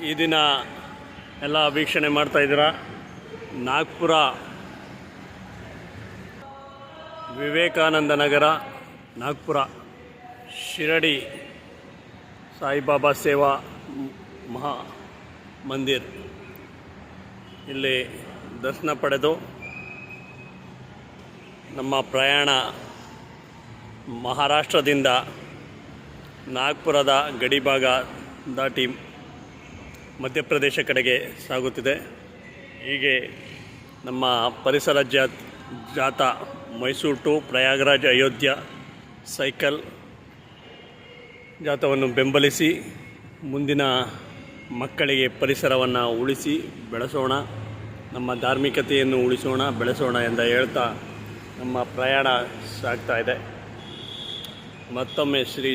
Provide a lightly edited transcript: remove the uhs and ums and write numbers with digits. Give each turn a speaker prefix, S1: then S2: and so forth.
S1: ಈ ದಿನ ಎಲ್ಲ ವೀಕ್ಷಣೆ ಮಾಡ್ತಾಯಿದ್ದೀರಾ. ನಾಗ್ಪುರ ವಿವೇಕಾನಂದ ನಗರ, ನಾಗ್ಪುರ ಶಿರಡಿ ಸಾಯಿಬಾಬಾ ಸೇವಾ ಮಹಾ ಮಂದಿರ್ ಇಲ್ಲಿ ದರ್ಶನ ಪಡೆದು ನಮ್ಮ ಪ್ರಯಾಣ ಮಹಾರಾಷ್ಟ್ರದಿಂದ ನಾಗ್ಪುರದ ಗಡಿಭಾಗ ದಾಟಿ ಮಧ್ಯಪ್ರದೇಶ ಕಡೆಗೆ ಸಾಗುತ್ತಿದೆ. ಹೀಗೆ ನಮ್ಮ ಪರಿಸರ ಜಾಥಾ ಮೈಸೂರು ಟು ಪ್ರಯಾಗರಾಜ್ ಅಯೋಧ್ಯ ಸೈಕಲ್ ಜಾಥಾವನ್ನು ಬೆಂಬಲಿಸಿ ಮುಂದಿನ ಮಕ್ಕಳಿಗೆ ಪರಿಸರವನ್ನು ಉಳಿಸಿ ಬೆಳೆಸೋಣ, ನಮ್ಮ ಧಾರ್ಮಿಕತೆಯನ್ನು ಉಳಿಸೋಣ, ಬೆಳೆಸೋಣ ಎಂದು ಹೇಳ್ತಾ ನಮ್ಮ ಪ್ರಯಾಣ ಸಾಗ್ತಾ ಇದೆ. ಮತ್ತೊಮ್ಮೆ ಶ್ರೀ